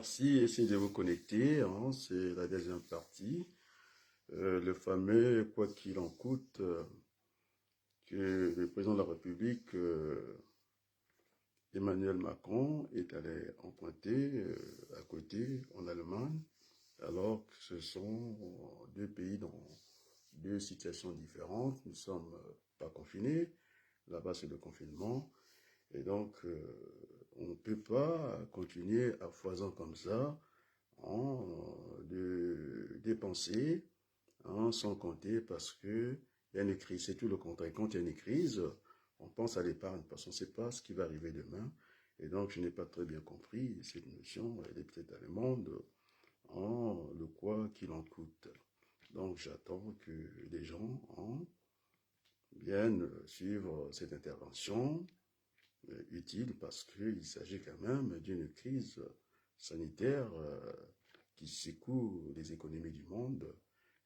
merci. Essayez de vous connecter, hein, c'est la deuxième partie. Le fameux quoi qu'il en coûte que le président de la République, Emmanuel Macron, est allé emprunter à côté en Allemagne, alors que ce sont deux pays dans deux situations différentes. Nous ne sommes pas confinés. Là-bas, c'est le confinement. Et donc, on ne peut pas continuer à foison comme ça, de dépenser sans compter parce qu'il y a une crise. C'est tout le contraire. Quand il y a une crise, on pense à l'épargne parce qu'on ne sait pas ce qui va arriver demain. Et donc, je n'ai pas très bien compris cette notion. Elle est peut-être allemande, le quoi qu'il en coûte. Donc, j'attends que les gens viennent suivre cette intervention utile parce qu'il s'agit quand même d'une crise sanitaire qui secoue les économies du monde.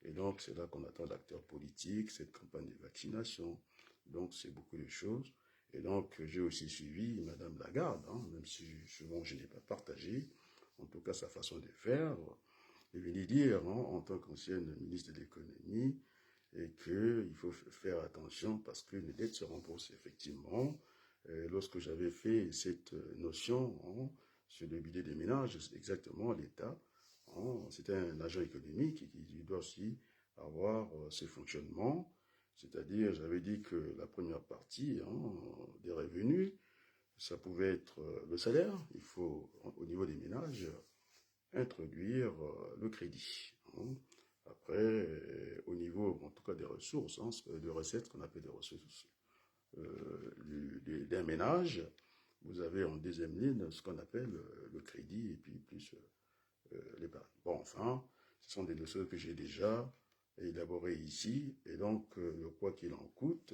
Et donc, c'est là qu'on attend l'acteur politique, cette campagne de vaccination. Donc, c'est beaucoup de choses. Et donc, j'ai aussi suivi Madame Lagarde, même si souvent je n'ai pas partagé, en tout cas sa façon de faire. Et venir dire, en tant qu'ancienne ministre de l'économie, et qu'il faut faire attention parce que les dettes se remboursent effectivement. Lorsque j'avais fait cette notion sur le bidet des ménages, exactement l'État, c'était un agent économique qui doit aussi avoir ce fonctionnement. C'est-à-dire, j'avais dit que la première partie des revenus, ça pouvait être le salaire. Il faut, au niveau des ménages, introduire le crédit. Après, au niveau, en tout cas, des ressources, de recettes, qu'on appelle des ressources d'un ménage, vous avez en deuxième ligne ce qu'on appelle le crédit et puis plus l'épargne. Bon, enfin, ce sont des notions que j'ai déjà élaborées ici, et donc, le quoi qu'il en coûte,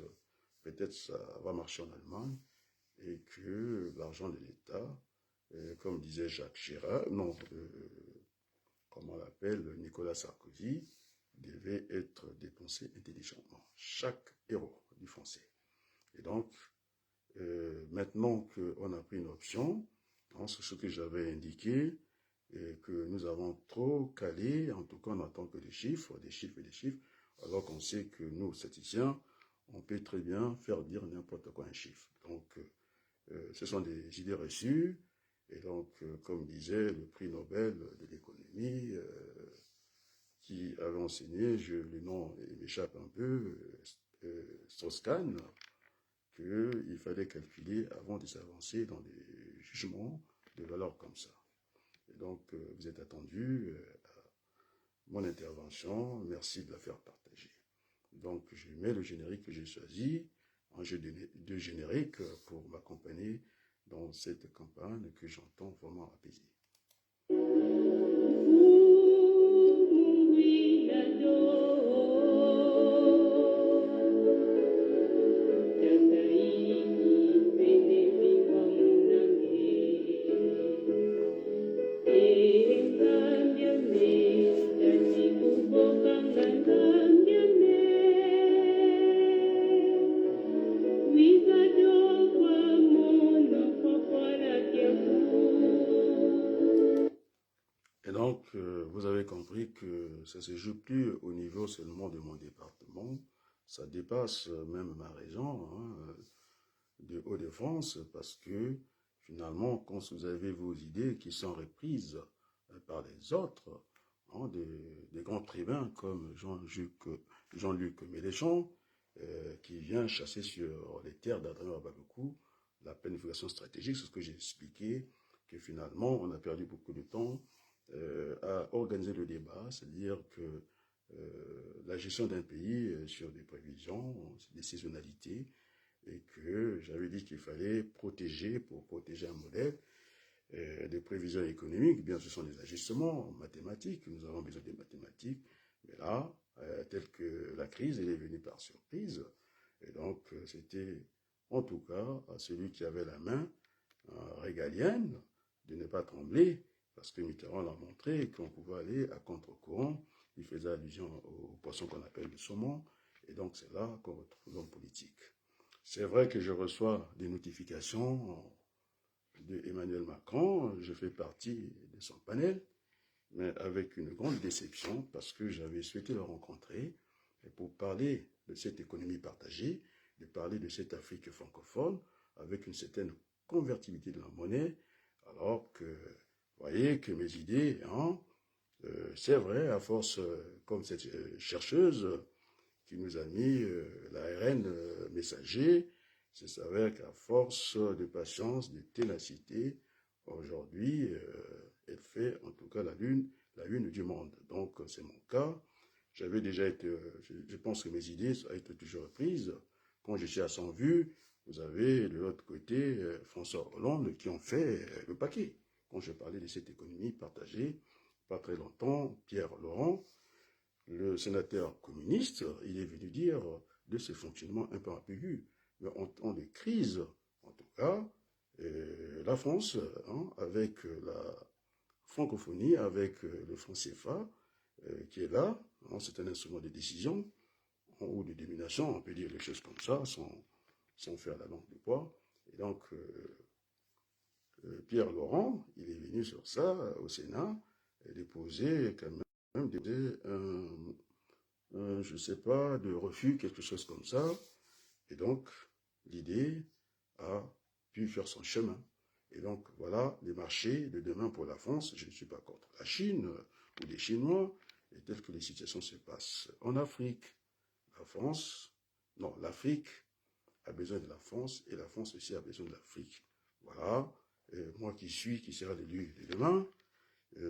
peut-être ça va marcher en Allemagne, et que l'argent de l'État, comme disait Jacques Chirac, non, comment on l'appelle, Nicolas Sarkozy, devait être dépensé intelligemment. Chaque euro du français. Et donc, maintenant qu'on a pris une option, c'est ce que j'avais indiqué, et que nous avons trop calé, en tout cas on n'attend que des chiffres, alors qu'on sait que nous, statisticiens, on peut très bien faire dire n'importe quoi un chiffre. Donc, ce sont des idées reçues, et donc, comme disait le prix Nobel de l'économie, qui avait enseigné, le nom m'échappe un peu, Strauss-Kahn, qu'il fallait calculer avant de s'avancer dans des jugements de valeurs comme ça. Et donc, vous êtes attendu à mon intervention. Merci de la faire partager. Donc, je mets le générique que j'ai choisi, un jeu de générique pour m'accompagner dans cette campagne que j'entends vraiment apaiser. Et donc, vous avez compris que ça ne se joue plus au niveau seulement de mon département, ça dépasse même ma région de Hauts-de-France, parce que finalement, quand vous avez vos idées qui sont reprises par les autres, des grands tribuns comme Jean-Luc Mélenchon, qui vient chasser sur les terres d'Adrien Babaloukou la planification stratégique, c'est ce que j'ai expliqué, que finalement, on a perdu beaucoup de temps à organiser le débat, c'est-à-dire que la gestion d'un pays sur des prévisions, des saisonnalités, et que j'avais dit qu'il fallait protéger, pour protéger un modèle de prévisions économiques. Bien, ce sont des ajustements mathématiques, nous avons besoin des mathématiques, mais là, telle que la crise, elle est venue par surprise, et donc c'était en tout cas à celui qui avait la main régalienne de ne pas trembler, parce que Mitterrand l'a montré qu'on pouvait aller à contre-courant. Il faisait allusion aux poissons qu'on appelle le saumon, et donc c'est là qu'on retrouve l'homme politique. C'est vrai que je reçois des notifications de Emmanuel Macron, je fais partie de son panel, mais avec une grande déception parce que j'avais souhaité le rencontrer pour parler de cette économie partagée, de parler de cette Afrique francophone avec une certaine convertibilité de la monnaie, alors que, vous voyez, que mes idées, hein, c'est vrai, à force, comme cette chercheuse qui nous a mis l'ARN messager, c'est s'avère qu'à force de patience, de ténacité, aujourd'hui, elle fait en tout cas la une du monde. Donc, c'est mon cas. J'avais déjà été, je pense que mes idées ont été toujours reprises. Quand je suis à 100 vues, vous avez de l'autre côté François Hollande qui ont fait le paquet. Quand je parlais de cette économie partagée, pas très longtemps, Pierre Laurent, le sénateur communiste, il est venu dire de ce fonctionnement un peu ambigu. Mais en temps de crise, en tout cas, la France, hein, avec la francophonie, avec le franc CFA, qui est là, hein, c'est un instrument de décision ou de domination, on peut dire les choses comme ça, sans faire la langue de bois. Et donc, Pierre Laurent, il est venu sur ça au Sénat, et déposer quand même je ne sais pas, de refus, quelque chose comme ça. Et donc, l'idée a pu faire son chemin. Et donc, voilà les marchés de demain pour la France. Je ne suis pas contre la Chine ou les Chinois, et telles que les situations se passent en Afrique. La France, non, l'Afrique a besoin de la France, et la France aussi a besoin de l'Afrique. Voilà. Et moi qui sera l'élu de demain,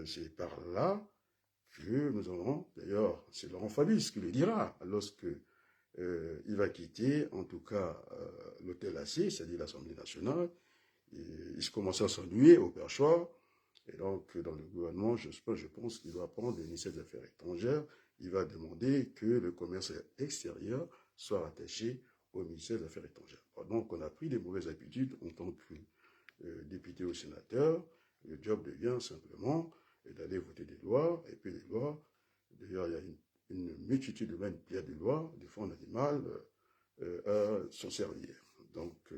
c'est par là que nous aurons, d'ailleurs, c'est Laurent Fabius qui le dira, lorsque il va quitter, en tout cas, l'hôtel AC, c'est-à-dire l'Assemblée nationale. Il se commence à s'ennuyer au perchoir. Et donc, dans le gouvernement, je pense qu'il va prendre le ministère des Affaires étrangères. Il va demander que le commerce extérieur soit rattaché au ministère des Affaires étrangères. Donc, on a pris des mauvaises habitudes en tant que député ou sénateur. Le job devient simplement d'aller voter des lois. Et puis les lois, d'ailleurs, il y a une multitude de pliades de lois. Des fois, on a du mal à s'en servir. Donc,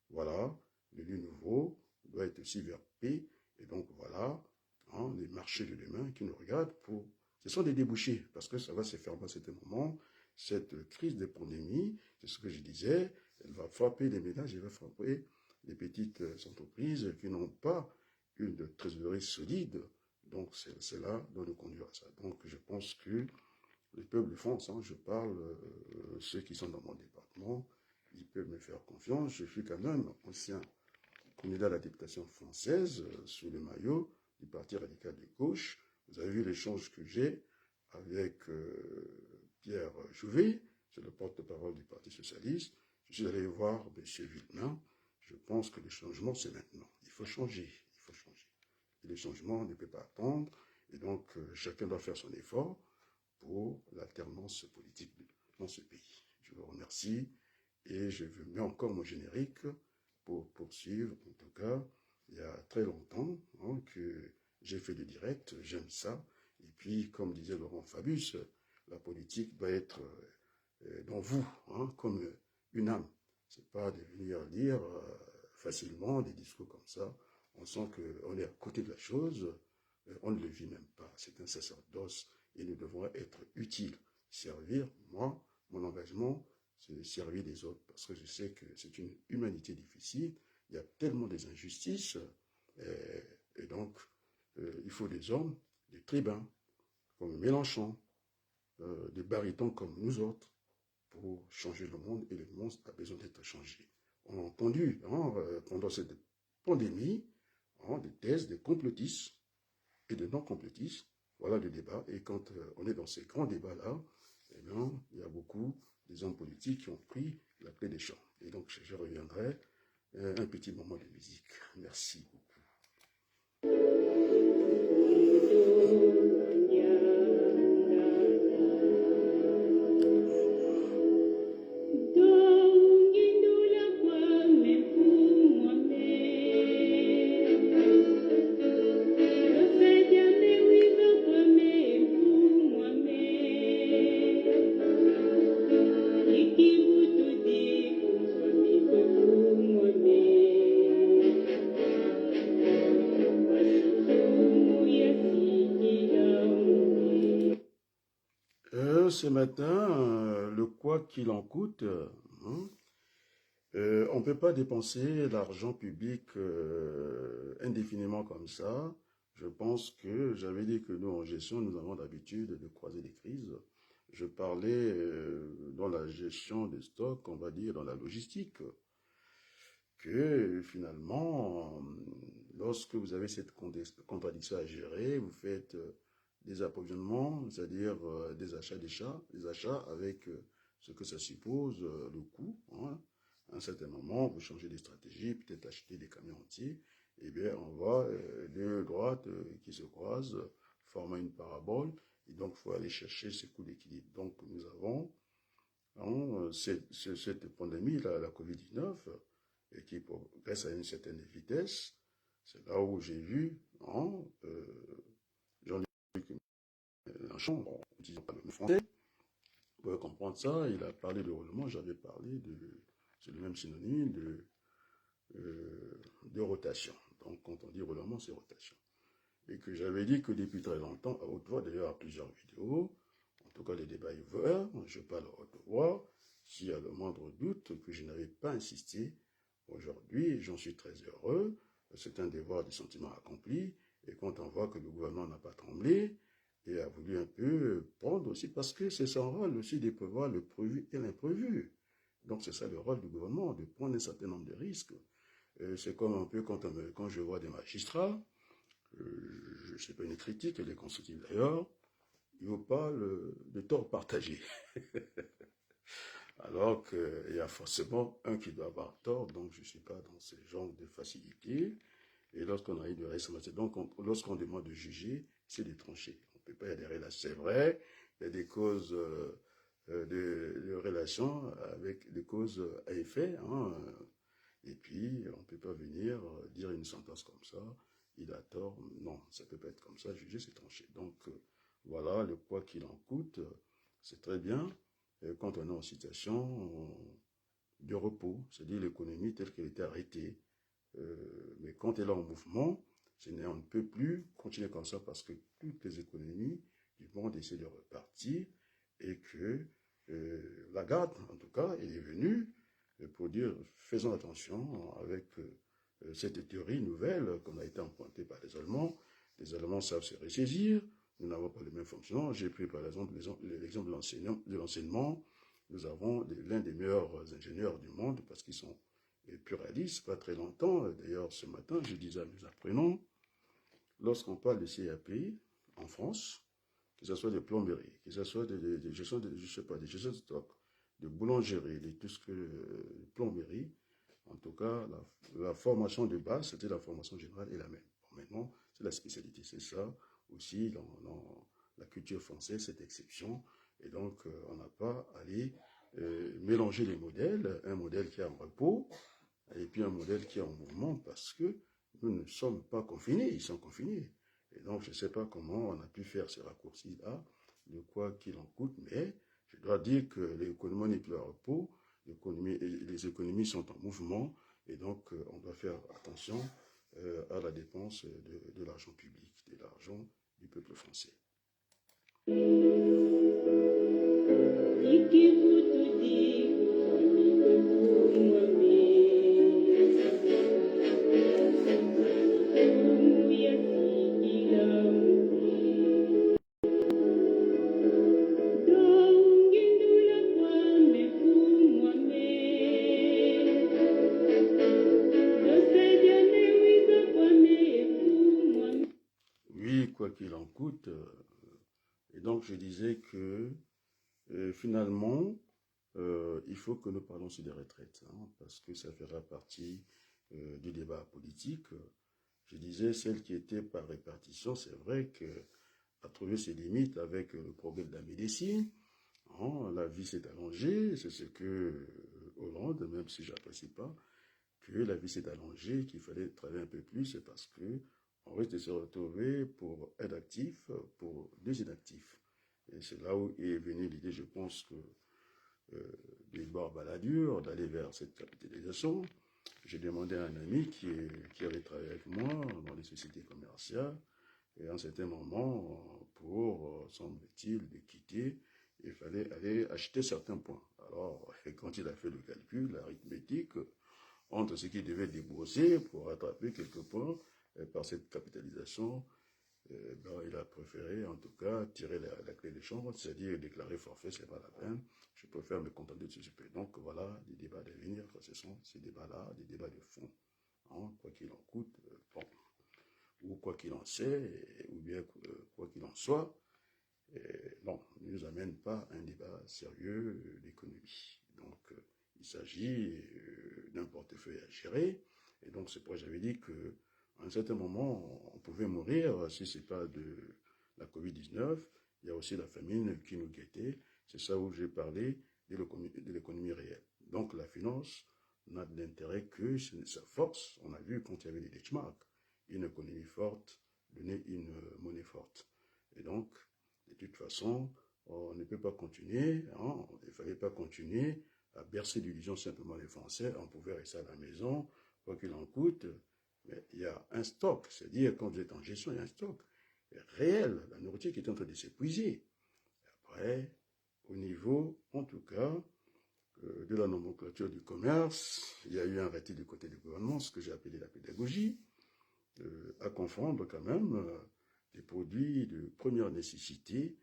voilà, l'élu nouveau doit être aussi vers P. Et donc, voilà, hein, les marchés de demain qui nous regardent pour... Ce sont des débouchés, parce que ça va se faire à certain moment. Cette crise de pandémie, c'est ce que je disais, elle va frapper les ménages, elle va frapper les petites entreprises qui n'ont pas une trésorerie solide. Donc, c'est là dont nous conduire à ça. Donc, je pense que les peuples de France, hein, je parle, ceux qui sont dans mon département, ils peuvent me faire confiance. Je suis quand même ancien candidat à la députation française sous le maillot du Parti radical de gauche. Vous avez vu l'échange que j'ai avec Pierre Jouvet, c'est le porte-parole du Parti socialiste. Je suis allé voir M. Villemin. Je pense que le changement, c'est maintenant. Il faut changer, il faut changer. Et le changement ne peut pas attendre. Et donc, chacun doit faire son effort pour l'alternance politique dans ce pays. Je vous remercie et je mets encore mon générique pour poursuivre. En tout cas, il y a très longtemps hein, que j'ai fait des directs, j'aime ça. Et puis, comme disait Laurent Fabius, la politique doit être dans vous, hein, comme une âme. C'est pas de venir lire facilement des discours comme ça. On sent qu'on est à côté de la chose, on ne le vit même pas. C'est un sacerdoce et nous devons être utiles. Servir, moi, mon engagement, c'est de servir les autres parce que je sais que c'est une humanité difficile. Il y a tellement des injustices et donc il faut des hommes, des tribuns comme Mélenchon, des barytons comme nous autres pour changer le monde et le monde a besoin d'être changé. On a entendu hein, pendant cette pandémie hein, des thèses des complotistes et de non-complotistes. Voilà le débat. Et quand on est dans ces grands débats-là, eh bien, il y a beaucoup des hommes politiques qui ont pris la clé des champs. Et donc, je reviendrai un petit moment de musique. Merci beaucoup. ce matin, le quoi qu'il en coûte, hein, on ne peut pas dépenser l'argent public indéfiniment comme ça. Je pense que j'avais dit que nous, en gestion, nous avons l'habitude de croiser des crises. Je parlais dans la gestion des stocks, on va dire dans la logistique, que finalement, lorsque vous avez cette contradiction à gérer, vous faites des approvisionnements, c'est-à-dire des achats avec ce que ça suppose, le coût, hein. À un certain moment, vous changez de stratégie, peut-être acheter des camions entiers, et bien on voit deux droites qui se croisent, formant une parabole, et donc il faut aller chercher ce coût d'équilibre. Donc nous avons hein, cette pandémie, la Covid-19, et qui progresse à une certaine vitesse. C'est là où j'ai vu hein, Jean-Luc Mélenchon, en disant pas le mot français, pour comprendre ça, il a parlé de roulement, j'avais parlé c'est le même synonyme de rotation. Donc quand on dit roulement, c'est rotation. Et que j'avais dit que depuis très longtemps, à haute voix, d'ailleurs à plusieurs vidéos, en tout cas les débats ouverts, je parle à haute voix, s'il y a le moindre doute que je n'avais pas insisté, aujourd'hui j'en suis très heureux, c'est un devoir du sentiment accompli, et quand on voit que le gouvernement n'a pas tremblé, et a voulu un peu prendre aussi, parce que c'est son rôle aussi de prévoir le prévu et l'imprévu. Donc c'est ça le rôle du gouvernement, de prendre un certain nombre de risques. C'est comme un peu quand je vois des magistrats, je ne sais pas une critique, elle est constructive d'ailleurs, il ne vaut pas le tort partagé. Alors qu'il y a forcément un qui doit avoir tort, donc je ne suis pas dans ce genre de facilité. Et lorsqu'on arrive de responsabilité, donc lorsqu'on demande de juger, c'est de trancher. On ne peut pas y adhérer là, c'est vrai, il y a des causes de relations avec des causes à effet, hein, et puis on ne peut pas venir dire une sentence comme ça, il a tort, non, ça ne peut pas être comme ça, juger c'est trancher. Donc voilà, le quoi qu'il en coûte, c'est très bien quand on est en situation de repos, c'est-à-dire l'économie telle qu'elle était arrêtée. Mais quand elle est en mouvement, on ne peut plus continuer comme ça parce que toutes les économies du monde essaient de repartir et que la garde, en tout cas, elle est venue pour dire faisons attention avec cette théorie nouvelle qu'on a été empruntée par les Allemands. Les Allemands savent se ressaisir, nous n'avons pas le même fonctionnement. J'ai pris par exemple l'exemple de l'enseignement. Nous avons l'un des meilleurs ingénieurs du monde parce qu'ils sont pluralistes, pas très longtemps. D'ailleurs, ce matin, je disais à mes apprenants, lorsqu'on parle de CAP en France, que ce soit de plomberie, que ce soit de gestion de, je sais pas, de gestion de stock, de boulangerie, de tout ce que plomberie, en tout cas, la formation de base, c'était la formation générale et la même. Bon, maintenant, c'est la spécialité, c'est ça aussi dans la culture française, cette exception. Et donc, on n'a pas à aller mélanger les modèles, un modèle qui est en repos et puis un modèle qui est en mouvement parce que nous ne sommes pas confinés, ils sont confinés. Et donc, je ne sais pas comment on a pu faire ces raccourcis-là, de quoi qu'il en coûte, mais je dois dire que l'économie n'est plus à repos, les économies sont en mouvement, et donc on doit faire attention à la dépense de l'argent public, de l'argent du peuple français. Oui, quoi qu'il en coûte. Et donc, je disais que finalement, il faut que nous parlons sur des retraites, hein, parce que ça fera partie du débat politique. Je disais, celle qui était par répartition, c'est vrai qu'elle a trouvé ses limites avec le progrès de la médecine. Hein, la vie s'est allongée, c'est ce que Hollande, même si je n'apprécie pas, que la vie s'est allongée, qu'il fallait travailler un peu plus, c'est parce que on risque de se retrouver pour être actif, pour deux inactifs. Et c'est là où est venue l'idée, je pense, que des bords baladures, d'aller vers cette capitalisation. J'ai demandé à un ami qui avait travaillé avec moi dans les sociétés commerciales, et à un certain moment, pour, semble-t-il, de quitter, il fallait aller acheter certains points. Alors, quand il a fait le calcul, l'arithmétique, entre ce qu'il devait débourser pour rattraper quelques points par cette capitalisation, il a préféré, en tout cas, tirer la clé des chambres, c'est-à-dire déclarer forfait, c'est pas la peine. Je préfère me contenter de ce peu. Donc voilà, des débats d'avenir, ce sont ces débats-là, des débats de fond. Hein, quoi qu'il en coûte, bon, ou quoi qu'il en soit, ou bien quoi qu'il en soit, non, ne nous amène pas à un débat sérieux d'économie. Donc, il s'agit d'un portefeuille à gérer, et donc c'est pourquoi j'avais dit que à un certain moment, on pouvait mourir si ce n'est pas de la Covid-19. Il y a aussi la famine qui nous guettait. C'est ça où j'ai parlé de l'économie réelle. Donc la finance n'a d'intérêt que sa force. On a vu quand il y avait les Deutschmark, une économie forte donnait une monnaie forte. Et donc, de toute façon, on ne peut pas continuer, hein, il ne fallait pas continuer à bercer d'illusions simplement les Français. On pouvait rester à la maison, quoi qu'il en coûte. Mais il y a un stock, c'est-à-dire quand vous êtes en gestion, il y a un stock réel, la nourriture qui est en train de s'épuiser. Après, au niveau, en tout cas, de la nomenclature du commerce, il y a eu un arrêté du côté du gouvernement, ce que j'ai appelé la pédagogie, à confondre quand même des produits de première nécessité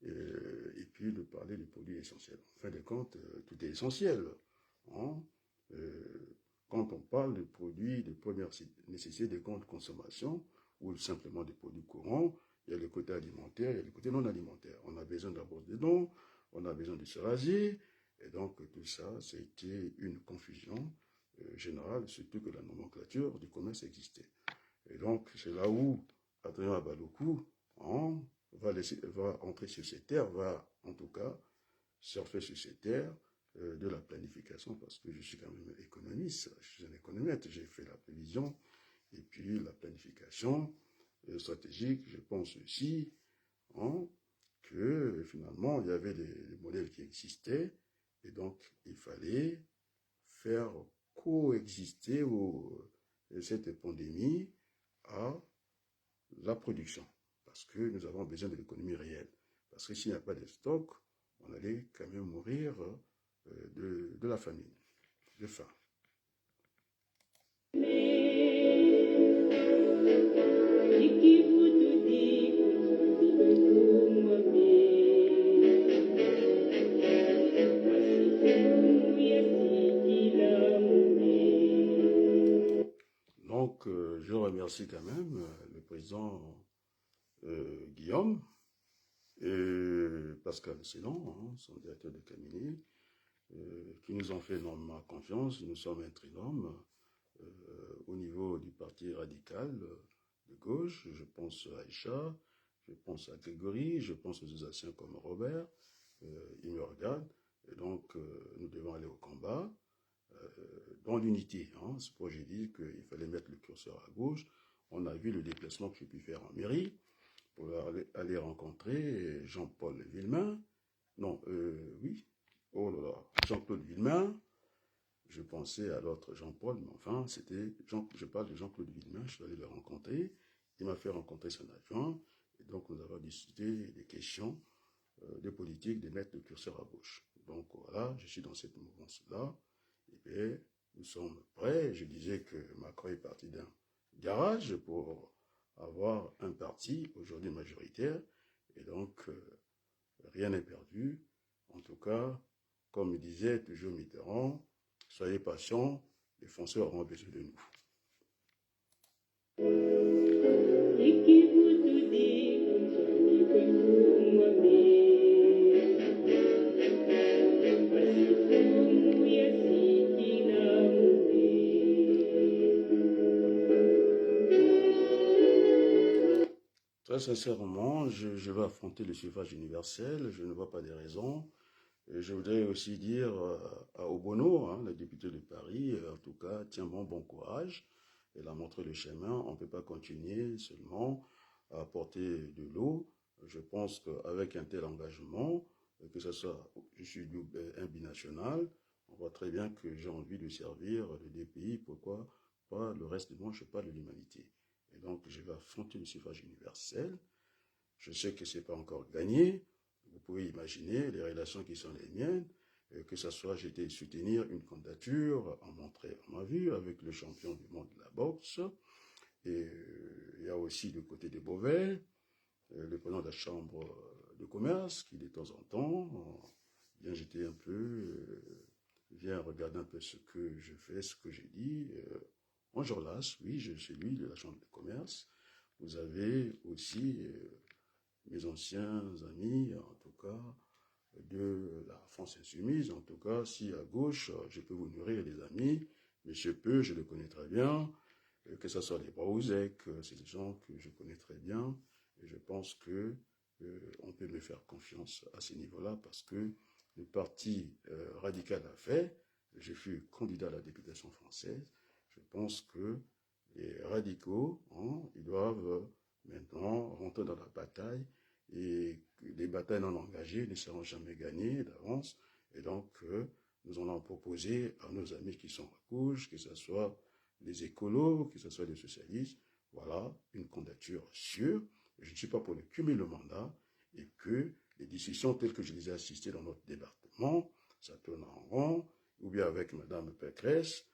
et puis de parler des produits essentiels. En fin de compte, tout est essentiel. Hein? Quand on parle de produits de première nécessité, de grande consommation, ou simplement des produits courants, il y a le côté alimentaire, il y a le côté non alimentaire. On a besoin d'avoir des dents, on a besoin de se raser, et donc tout ça, c'était une confusion générale, surtout que la nomenclature du commerce existait. Et donc, c'est là où Adrien Abalokou hein, va entrer sur ces terres, va en tout cas surfer sur ces terres de la planification, parce que je suis quand même économiste, je suis un économètre, j'ai fait la prévision, et puis la planification stratégique, je pense aussi hein, que finalement, il y avait des modèles qui existaient, et donc il fallait faire coexister cette pandémie à la production, parce que nous avons besoin de l'économie réelle. Parce que s'il n'y a pas de stock, on allait quand même mourir de la famine, de faim. Donc, je remercie quand même le président Guillaume et Pascal Célan, hein, son directeur de cabinet, qui nous ont fait énormément confiance. Nous sommes un trinôme au niveau du parti radical de gauche. Je pense à Aïcha, je pense à Grégory, je pense aux Alsaciens comme Robert. Ils me regardent. Et donc, nous devons aller au combat dans l'unité. Hein. C'est pourquoi j'ai dit qu'il fallait mettre le curseur à gauche. On a vu le déplacement que j'ai pu faire en mairie pour aller rencontrer Jean-Paul Villemain. Non, oui. Oh là là, Jean-Claude Villemain. Je pensais à l'autre Jean-Paul, mais enfin, je parle de Jean-Claude Villemain, je suis allé le rencontrer. Il m'a fait rencontrer son adjoint. Et donc, nous avons discuté des questions de politique, de mettre le curseur à gauche. Donc, voilà, je suis dans cette mouvance-là. Et bien, nous sommes prêts. Je disais que Macron est parti d'un garage pour avoir un parti, aujourd'hui majoritaire. Et donc, rien n'est perdu. En tout cas, comme disait toujours Mitterrand, soyez patients, les Français auront besoin de nous. Très sincèrement, je vais affronter le suffrage universel, je ne vois pas de raison. Et je voudrais aussi dire à Obono, hein, le député de Paris, en tout cas, tiens bon courage. Elle a montré le chemin. On ne peut pas continuer seulement à apporter de l'eau. Je pense qu'avec un tel engagement, que ce soit, je suis un binational, on voit très bien que j'ai envie de servir les deux pays. Pourquoi pas le reste du monde, je parle de l'humanité. Et donc, je vais affronter le suffrage universel. Je sais que ce n'est pas encore gagné. vous pouvez imaginer les relations qui sont les miennes, que ce soit j'étais soutenir une candidature en montrant ma vue avec le champion du monde de la boxe, et il y a aussi le côté de Beauvais, le président de la chambre de commerce qui de temps en temps vient jeter un peu, vient regarder un peu ce que je fais, ce que j'ai dit. Bonjour Las, oui, je suis lui de la chambre de commerce. Vous avez aussi mes anciens amis, en tout cas, de la France Insoumise. En tout cas, si à gauche, je peux vous nourrir des amis, Monsieur Peu, je le connais très bien, que ce soit les Braouzek, c'est des gens que je connais très bien, et je pense que on peut me faire confiance à ce niveau-là, parce que le parti radical a fait, je fus candidat à la députation française, je pense que les radicaux, ils doivent maintenant rentrer dans la bataille, et les batailles non engagées ne seront jamais gagnées d'avance. Et donc, nous allons proposer à nos amis qui sont à gauche, que ce soit les écolos, que ce soit les socialistes, voilà, une candidature sûre. Je ne suis pas pour le cumul de mandat, et que les discussions telles que je les ai assistées dans notre département, ça tourne en rond, ou bien avec Mme Pécresse,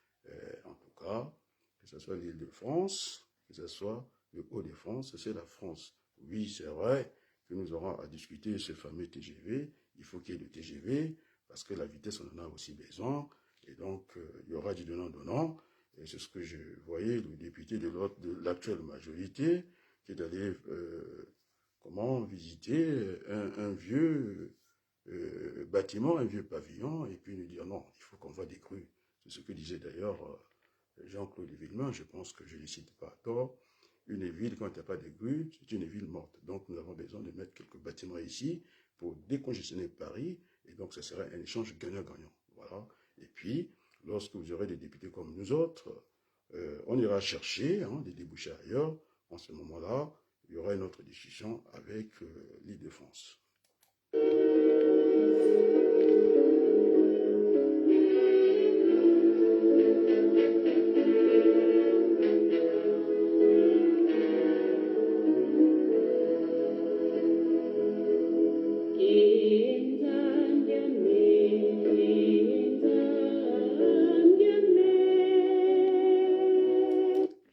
en tout cas, que ce soit l'Île-de-France, que ce soit le Haut-de-France, c'est la France. Oui, c'est vrai que nous aurons à discuter ce fameux TGV. Il faut qu'il y ait le TGV, parce que la vitesse, on en a aussi besoin. Et donc, il y aura du donnant-donnant. Et c'est ce que je voyais, le député de l'actuelle majorité, qui est allé visiter un vieux bâtiment, un vieux pavillon, et puis nous dire non, il faut qu'on voit des crues. C'est ce que disait d'ailleurs Jean-Claude Villemain, je pense que je ne le cite pas à tort. Une ville, quand il n'y a pas de grues, c'est une ville morte. Donc, nous avons besoin de mettre quelques bâtiments ici pour décongestionner Paris. Et donc, ce serait un échange gagnant-gagnant. Voilà. Et puis, lorsque vous aurez des députés comme nous autres, on ira chercher des débouchés ailleurs. En ce moment-là, il y aura une autre discussion avec l'Île-de-France.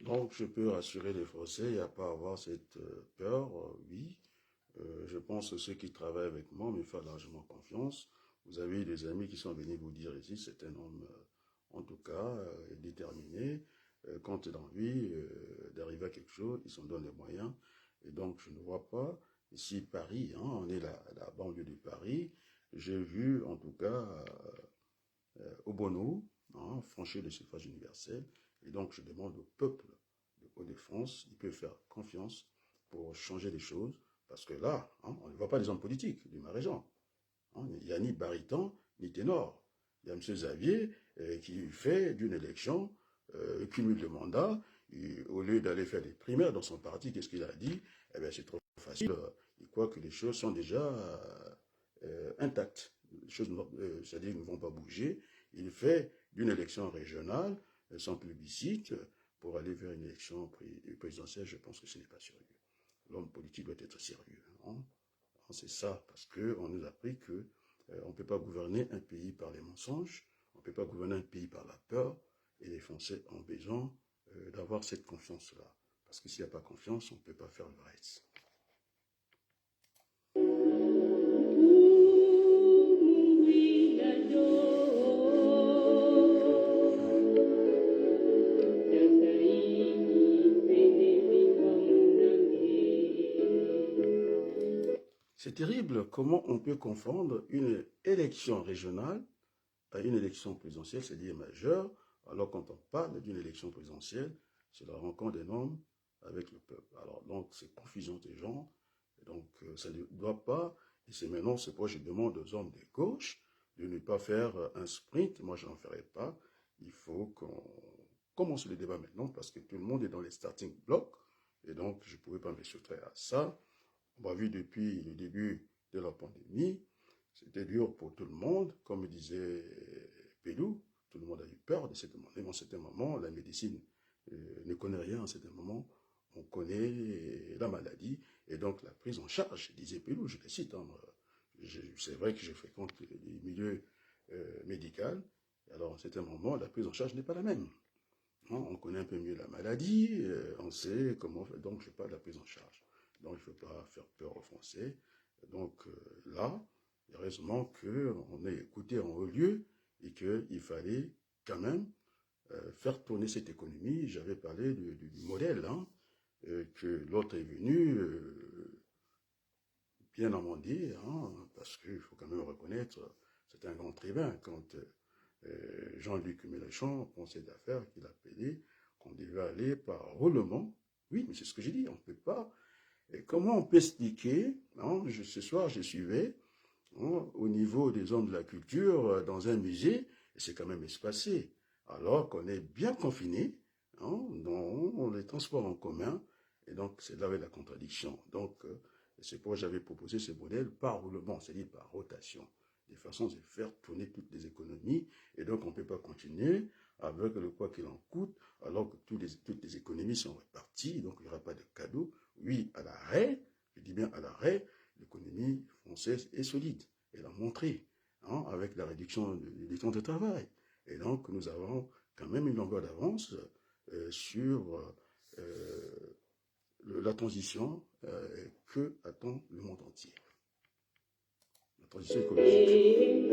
Donc, je peux rassurer les Français, il n'y a pas à avoir cette peur, oui. Je pense que ceux qui travaillent avec moi me font largement confiance. Vous avez des amis qui sont venus vous dire ici, c'est un homme, en tout cas, déterminé. Quand il est envie d'arriver à quelque chose, il s'en donne les moyens. Et donc, je ne vois pas, ici, Paris, on est la banlieue de Paris. J'ai vu, en tout cas, Obono, franchir le suffrage universel. Et donc, je demande au peuple de Hauts-de-France, il peut faire confiance pour changer les choses. Parce que là, on ne voit pas les hommes politiques du Marais-Jean. Il n'y a ni baryton, ni ténor. Il y a M. Xavier qui fait d'une élection cumul de mandats. Au lieu d'aller faire des primaires dans son parti, qu'est-ce qu'il a dit? Eh bien, c'est trop facile. Il croit que les choses sont déjà intactes. Les choses, c'est-à-dire, ne vont pas bouger. Il fait d'une élection régionale, sans plébiscite, pour aller vers une élection présidentielle. Je pense que ce n'est pas sérieux. L'homme politique doit être sérieux. C'est ça, parce qu'on nous a appris qu'on ne peut pas gouverner un pays par les mensonges, on ne peut pas gouverner un pays par la peur, et les Français ont besoin d'avoir cette confiance-là. Parce que s'il n'y a pas confiance, on ne peut pas faire le reste. C'est terrible comment on peut confondre une élection régionale à une élection présidentielle, c'est-à-dire majeure, alors quand on parle d'une élection présidentielle, c'est la rencontre d'un homme avec le peuple. Alors donc c'est confusion des gens, et donc ça ne doit pas, et c'est maintenant ce pourquoi je demande aux hommes de gauche de ne pas faire un sprint, moi je n'en ferai pas, il faut qu'on commence le débat maintenant parce que tout le monde est dans les starting blocks, et donc je ne pouvais pas me soustraire à ça. On a vu depuis le début de la pandémie, c'était dur pour tout le monde, comme disait Pelou, tout le monde a eu peur de cette maladie. En certain moment, la médecine ne connaît rien en certain moment, on connaît la maladie, et donc la prise en charge, disait Pelou, je le cite, c'est vrai que je fréquente les milieux médicaux. Alors, à un certain moment, la prise en charge n'est pas la même. On connaît un peu mieux la maladie, on sait comment faire. Donc, je parle de la prise en charge. Donc, il ne faut pas faire peur aux Français. Donc, là, heureusement qu'on ait écouté en haut lieu et qu'il fallait quand même faire tourner cette économie. J'avais parlé du modèle, que l'autre est venu bien amendé, parce qu'il faut quand même reconnaître, c'est un grand tribun quand Jean-Luc Mélenchon pensait d'affaires qu'il appelait qu'on devait aller par roulement. Oui, mais c'est ce que j'ai dit, on ne peut pas. Et comment on peut expliquer, ce soir je suivais, au niveau des hommes de la culture, dans un musée, et c'est quand même espacé, alors qu'on est bien confiné dans les transports en commun, et donc c'est là où est la contradiction. Donc, c'est pourquoi j'avais proposé ce modèle par roulement, c'est-à-dire par rotation, de façon de faire tourner toutes les économies, et donc on ne peut pas continuer avec le quoi qu'il en coûte, alors que toutes les économies sont réparties, donc il n'y aura pas de cadeau. Oui, à l'arrêt, je dis bien à l'arrêt, l'économie française est solide. Elle a montré, avec la réduction du temps de travail. Et donc, nous avons quand même une longueur d'avance sur la transition que attend le monde entier. La transition écologique.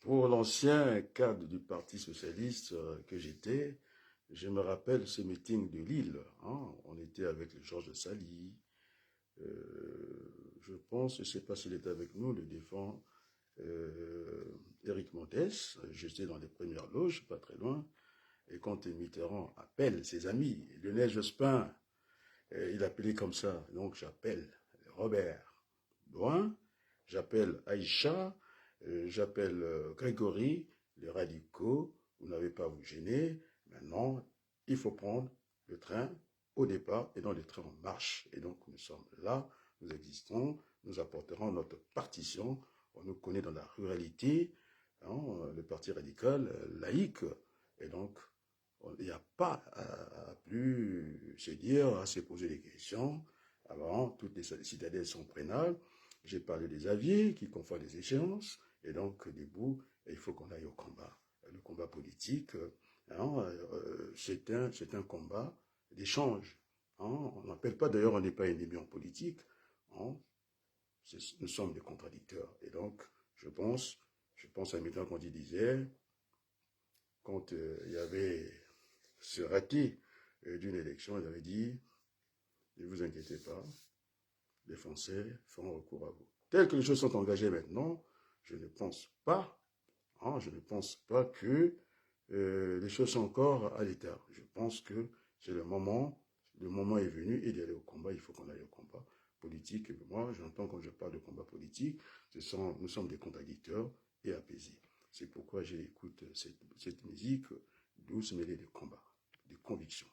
Pour l'ancien cadre du Parti socialiste que j'étais, je me rappelle ce meeting de Lille. On était avec le Georges Sali. Je pense, je ne sais pas s'il était avec nous, le défunt Éric Montès. J'étais dans les premières loges, pas très loin. Et quand Mitterrand appelle ses amis, Lionel Jospin, il appelait comme ça. Donc j'appelle Robert Boin, j'appelle Aïcha, j'appelle Grégory, les radicaux, vous n'avez pas à vous gêner. Maintenant, il faut prendre le train au départ et dans le train en marche. Et donc nous sommes là, nous existons, nous apporterons notre partition. On nous connaît dans la ruralité, le parti radical, laïque. Et donc, il n'y a pas à plus se dire, à se poser des questions. Alors, toutes les citadelles sont prénales. J'ai parlé des aviers qui confondent les échéances. Et donc, debout, il faut qu'on aille au combat. Le combat politique, c'est un combat d'échange. On n'appelle pas, d'ailleurs, on n'est pas ennemi en politique. Nous sommes des contradicteurs. Et donc, je pense à Mitterrand quand il disait, quand il y avait ce raté d'une élection, il avait dit, ne vous inquiétez pas, les Français feront recours à vous. Telles que les choses sont engagées maintenant, je ne pense pas que les choses sont encore à l'état. Je pense que c'est le moment est venu et d'aller au combat, il faut qu'on aille au combat politique. Et moi, j'entends quand je parle de combat politique, nous sommes des contradicteurs et apaisés. C'est pourquoi j'écoute cette musique douce mêlée de combat, de conviction.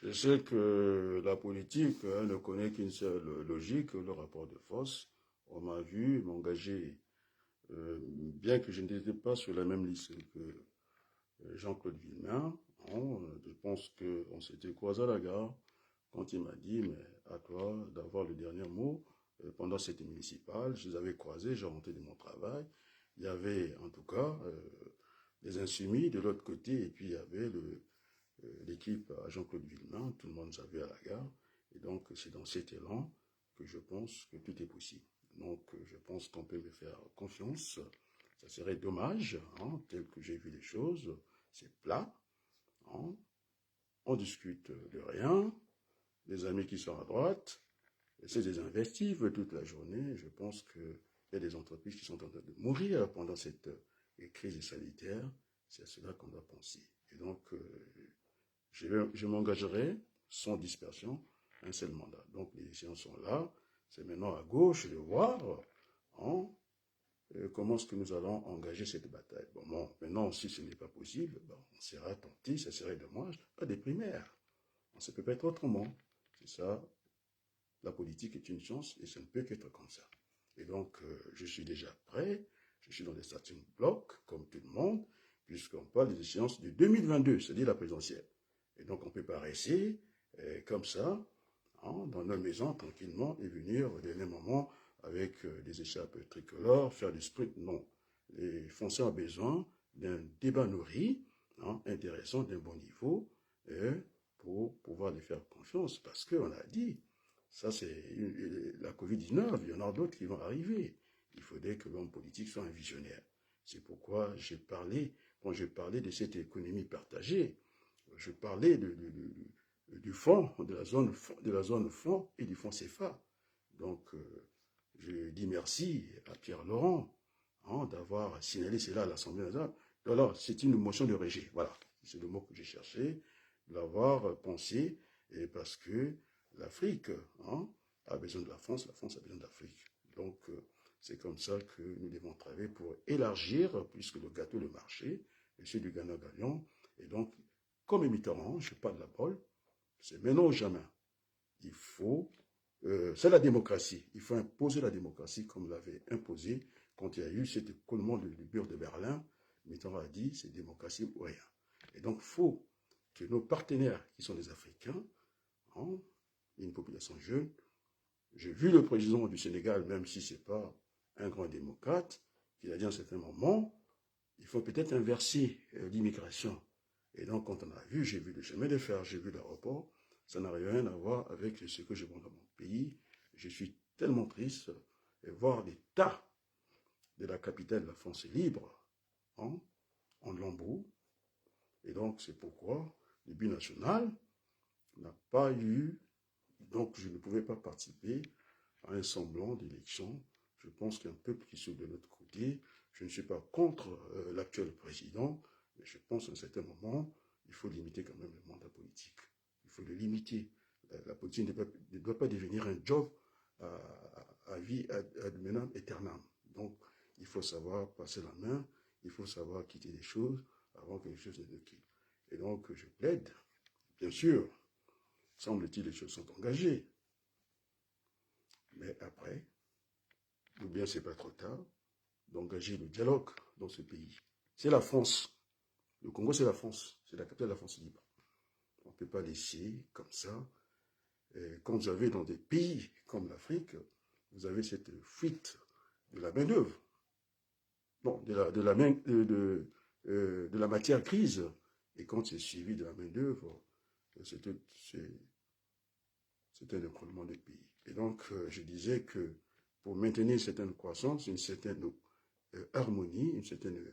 Je sais que la politique ne connaît qu'une seule logique, le rapport de force. On m'a vu m'engager, bien que je n'étais pas sur la même liste que Jean-Claude Villemin. Je pense qu'on s'était croisé à la gare quand il m'a dit, mais à toi d'avoir le dernier mot pendant cette municipale. Je les avais croisés, j'ai rentré de mon travail. Il y avait en tout cas des insoumis de l'autre côté, et puis il y avait l'équipe à Jean-Claude Villemin, tout le monde nous a vu à la gare, et donc c'est dans cet élan que je pense que tout est possible. Donc je pense qu'on peut me faire confiance, ça serait dommage, tel que j'ai vu les choses, c'est plat, on discute de rien, des amis qui sont à droite, c'est des invectives toute la journée. Je pense qu'il y a des entreprises qui sont en train de mourir pendant cette crise sanitaire. C'est à cela qu'on doit penser. Et donc, je m'engagerai sans dispersion, un seul mandat. Donc, les échéances sont là. C'est maintenant à gauche de voir hein, comment est-ce que nous allons engager cette bataille. Bon, maintenant, si ce n'est pas possible, bon, on sera tenté, ça serait dommage, à des primaires. Ça peut pas être autrement. C'est ça. La politique est une chance et ça ne peut qu'être comme ça. Et donc, je suis déjà prêt. Je suis dans des starting blocks, comme tout le monde, puisqu'on parle des échéances de 2022, c'est-à-dire la présidentielle. Et donc, on ne peut pas rester comme ça, hein, dans nos maisons, tranquillement, et venir au dernier moment avec des échappes tricolores, faire des sprints. Non. Les Français ont besoin d'un débat nourri, hein, intéressant, d'un bon niveau, pour pouvoir les faire confiance. Parce qu'on a dit, ça c'est la Covid-19, il y en a d'autres qui vont arriver. Il faudrait que l'homme politique soit un visionnaire. C'est pourquoi j'ai parlé, quand j'ai parlé de cette économie partagée, je parlais du fonds, de la zone fonds et du fonds CFA. Donc, je dis merci à Pierre Laurent hein, d'avoir signalé cela à l'Assemblée nationale. Alors, c'est une motion de rejet. Voilà, c'est le mot que j'ai cherché, l'avoir pensé, et parce que l'Afrique hein, a besoin de la France a besoin de l'Afrique. Donc, c'est comme ça que nous devons travailler pour élargir, puisque le gâteau, le marché, et c'est du gagnant-gagnant. Et donc, comme Mitterrand, je parle de la balle, c'est maintenant ou jamais. Il faut, c'est la démocratie. Il faut imposer la démocratie comme l'avait imposé quand il y a eu cet écoulement du mur de Berlin. Mitterrand a dit, c'est démocratie ou rien. Et donc, il faut que nos partenaires, qui sont des Africains, hein, une population jeune, j'ai vu le président du Sénégal, même si ce n'est pas un grand démocrate, qui a dit à un certain moment, il faut peut-être inverser l'immigration. Et donc, quand on a vu, j'ai vu le chemin de fer, j'ai vu l'aéroport, ça n'a rien à voir avec ce que je vois dans mon pays. Je suis tellement triste de voir l'état de la capitale de la France libre, hein, en lambeaux. Et donc, c'est pourquoi le binational n'a pas eu, donc je ne pouvais pas participer à un semblant d'élection. Je pense qu'il y a un peuple qui se de l'autre côté. Je ne suis pas contre l'actuel président, mais je pense qu'à un certain moment, il faut limiter quand même le mandat politique. Il faut le limiter. La politique ne doit pas devenir un job à vie ad menam aeternam. Donc, il faut savoir passer la main, il faut savoir quitter les choses avant que les choses ne nous quittent. Et donc, je plaide, bien sûr, semble-t-il, les choses sont engagées. Mais après, ou bien c'est pas trop tard, d'engager le dialogue dans ce pays. C'est la France. Le Congo, c'est la France. C'est la capitale de la France libre. On ne peut pas laisser comme ça. Quand vous avez dans des pays comme l'Afrique, vous avez cette fuite de la main-d'œuvre. Bon, de la matière grise. Et quand c'est suivi de la main-d'œuvre, c'est un écroulement des pays. Et donc, je disais que pour maintenir une certaine croissance, une certaine harmonie, une certaine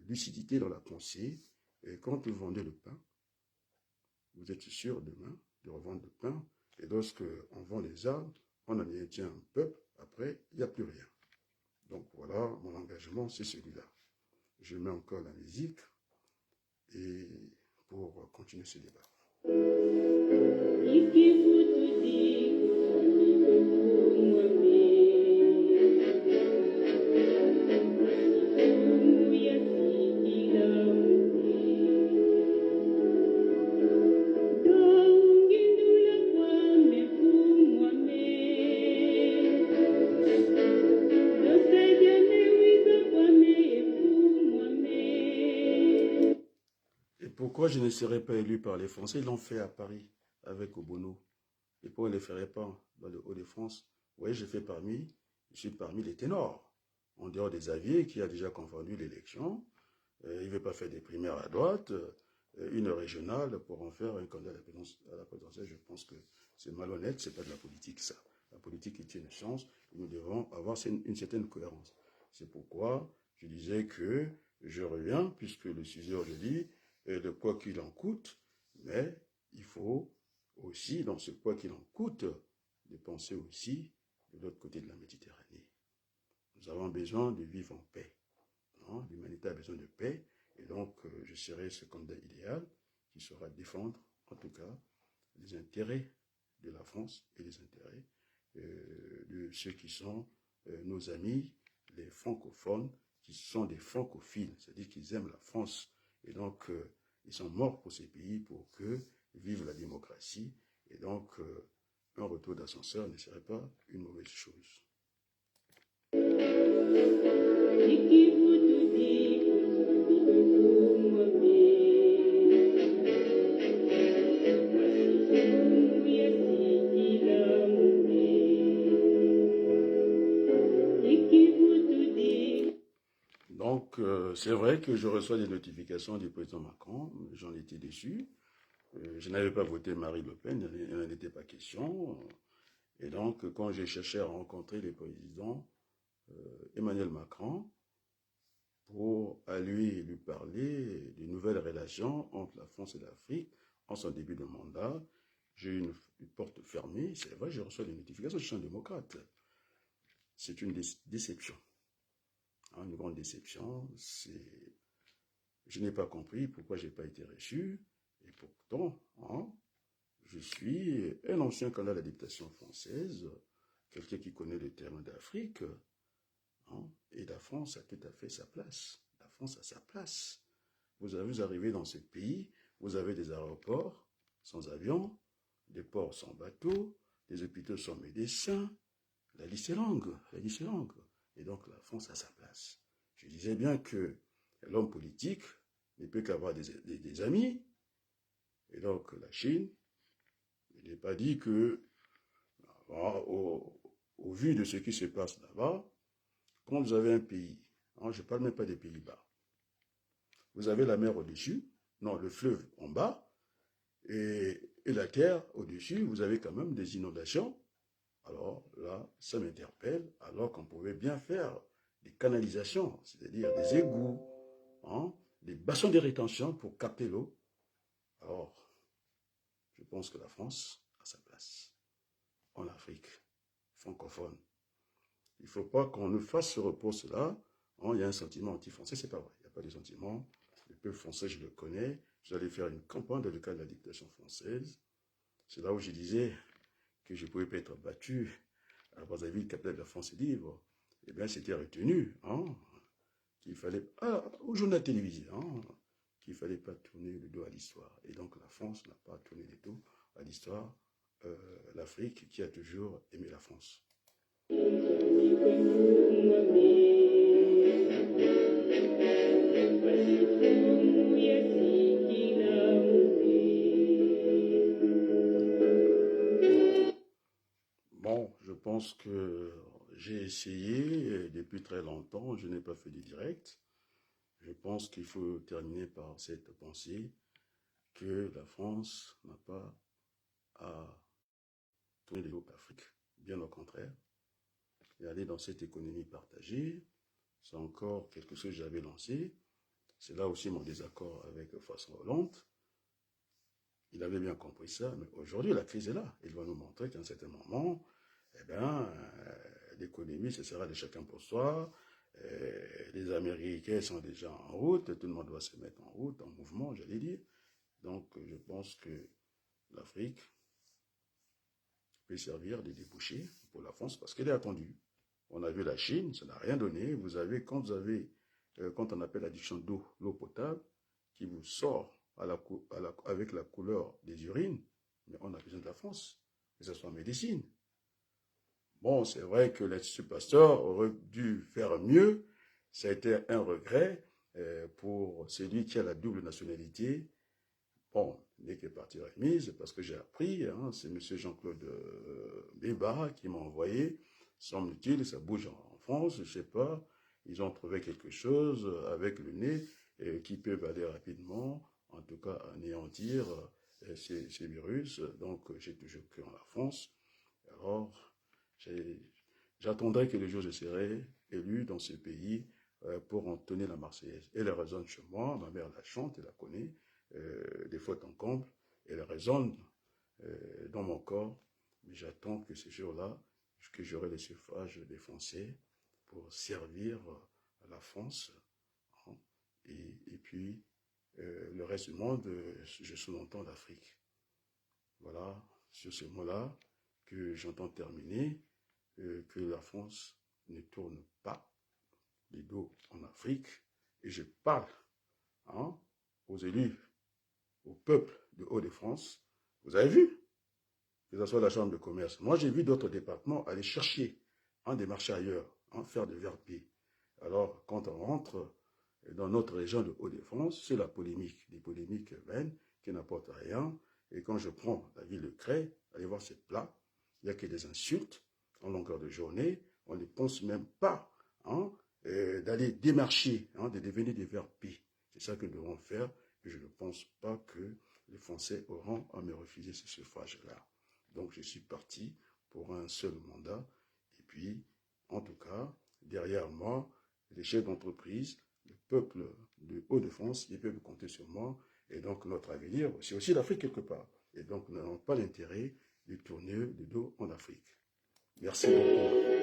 lucidité dans la pensée, et quand vous vendez le pain, vous êtes sûr demain de revendre le pain, et lorsque on vend les armes, on en tient un peuple, après, il n'y a plus rien. Donc voilà, mon engagement, c'est celui-là. Je mets encore la musique et pour continuer ce débat. Pourquoi je ne serais pas élu par les Français? Ils l'ont fait à Paris avec Obono. Et pourquoi ils ne le feraient pas dans le Hauts-de-France? Oui, je suis parmi les ténors. En dehors des aviers qui a déjà confondu l'élection. Il ne veut pas faire des primaires à droite, une régionale pour en faire un candidat à la présidentielle. Je pense que c'est malhonnête, ce n'est pas de la politique ça. La politique est une chance, nous devons avoir une certaine cohérence. C'est pourquoi je disais que je reviens, puisque le sujet aujourd'hui est de quoi qu'il en coûte, mais il faut aussi, dans ce quoi qu'il en coûte, de penser aussi de l'autre côté de la Méditerranée. Nous avons besoin de vivre en paix. Hein? L'humanité a besoin de paix. Et donc, je serai ce candidat idéal qui saura défendre, en tout cas, les intérêts de la France et les intérêts de ceux qui sont nos amis, les francophones, qui sont des francophiles, c'est-à-dire qu'ils aiment la France. Et donc, ils sont morts pour ces pays pour que vive la démocratie. Et donc, un retour d'ascenseur ne serait pas une mauvaise chose. Donc, c'est vrai que je reçois des notifications du président Macron, j'en étais déçu. Je n'avais pas voté Marine Le Pen, il n'en était pas question. Et donc, quand j'ai cherché à rencontrer le président Emmanuel Macron pour lui parler des nouvelles relations entre la France et l'Afrique en son début de mandat, j'ai eu une porte fermée. C'est vrai, je reçois des notifications, je suis un démocrate. C'est une déception. Hein, une grande déception. Je n'ai pas compris pourquoi je n'ai pas été reçu. Et pourtant, hein, je suis un ancien candidat à la députation française, quelqu'un qui connaît le terrain d'Afrique. Hein, et la France a tout à fait sa place. La France a sa place. Vous arrivez dans ce pays, vous avez des aéroports sans avion, des ports sans bateau, des hôpitaux sans médecins. La liste est longue, la liste est longue. Et donc la France a sa place. Je disais bien que l'homme politique ne peut qu'avoir des amis. Et donc la Chine, il n'est pas dit que, au vu de ce qui se passe là-bas, quand vous avez un pays, hein, je ne parle même pas des Pays-Bas, vous avez la mer au-dessus, non, le fleuve en bas, et la terre au-dessus, vous avez quand même des inondations. Alors là, ça m'interpelle, alors qu'on pouvait bien faire des canalisations, c'est-à-dire des égouts, hein, des bassins de rétention pour capter l'eau. Alors, je pense que la France a sa place en Afrique francophone. Il ne faut pas qu'on nous fasse ce repos-là. Il y a un sentiment anti-français, c'est pas vrai. Il n'y a pas de sentiment. Le peuple français, je le connais. J'allais faire une campagne dans le cadre de la dictation française. C'est là où je disais que je ne pouvais pas être battu à Brazzaville, capitale de la France libre. Eh bien, c'était retenu, hein, qu'il fallait, au journal télévisé, hein, qu'il ne fallait pas tourner le dos à l'histoire. Et donc, la France n'a pas tourné le dos à l'histoire. L'Afrique qui a toujours aimé la France. Bon, je pense que j'ai essayé depuis très longtemps, je n'ai pas fait de direct. Je pense qu'il faut terminer par cette pensée que la France n'a pas à tourner le dos à l'Afrique, bien au contraire. Et aller dans cette économie partagée, c'est encore quelque chose que j'avais lancé. C'est là aussi mon désaccord avec François Hollande. Il avait bien compris ça, mais aujourd'hui, la crise est là. Il va nous montrer qu'à un certain moment, eh bien, l'économie, ce sera de chacun pour soi. Les Américains sont déjà en route, tout le monde doit se mettre en route, en mouvement, j'allais dire. Donc, je pense que l'Afrique peut servir de débouché pour la France parce qu'elle est attendue. On a vu la Chine, ça n'a rien donné. Quand on appelle l'addiction d'eau, l'eau potable, qui vous sort avec la couleur des urines, mais on a besoin de la France, que ce soit en médecine. Bon, c'est vrai que l'Institut Pasteur aurait dû faire mieux. Ça a été un regret pour celui qui a la double nationalité. Bon, dès que partie remise, parce que j'ai appris, hein, c'est M. Jean-Claude Béba qui m'a envoyé, semble-t-il, ça bouge en France, je ne sais pas, ils ont trouvé quelque chose avec le nez qui peut aller rapidement, en tout cas anéantir ces virus. Donc j'ai toujours cru en la France. Alors, j'attendrai que le jour où je serai élu dans ce pays pour entonner la Marseillaise. Elle résonne chez moi, ma mère la chante, elle la connaît, des fois en comble, elle résonne dans mon corps, mais j'attends que ce jour-là, que j'aurai le suffrage des Français pour servir à la France, hein, et puis le reste du monde, je sous-entends l'Afrique. Voilà, sur ce mot-là, que j'entends terminer, que la France ne tourne pas les dos en Afrique, et je parle, hein, aux élus, au peuple de Hauts-de-France. Vous avez vu, que ce soit la chambre de commerce. Moi, j'ai vu d'autres départements aller chercher, hein, des marchés ailleurs, hein, faire de verre-pied. Alors, quand on rentre dans notre région de Hauts-de-France, c'est la polémique, des polémiques vaines qui n'apportent rien. Et quand je prends la ville de Cray, allez voir ces plats, il n'y a que des insultes en longueur de journée. On ne pense même pas, hein, d'aller démarcher, hein, de devenir des verre-pieds. C'est ça que nous devons faire. Et je ne pense pas que les Français auront à me refuser ce suffrage-là. Donc, je suis parti pour un seul mandat. Et puis, en tout cas, derrière moi, les chefs d'entreprise, le peuple de Hauts-de-France, ils peuvent compter sur moi. Et donc, notre avenir, c'est aussi l'Afrique quelque part. Et donc, nous n'avons pas l'intérêt de tourner le dos en Afrique. Merci beaucoup.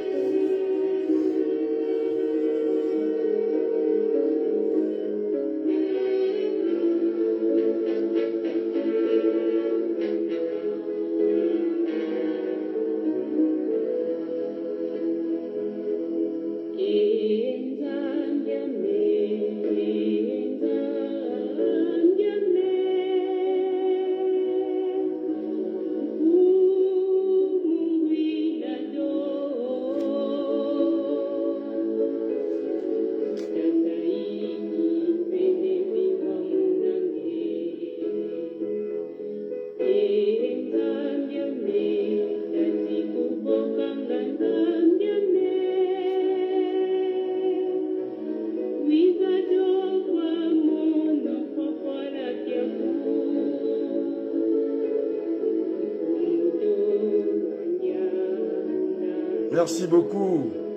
Merci beaucoup.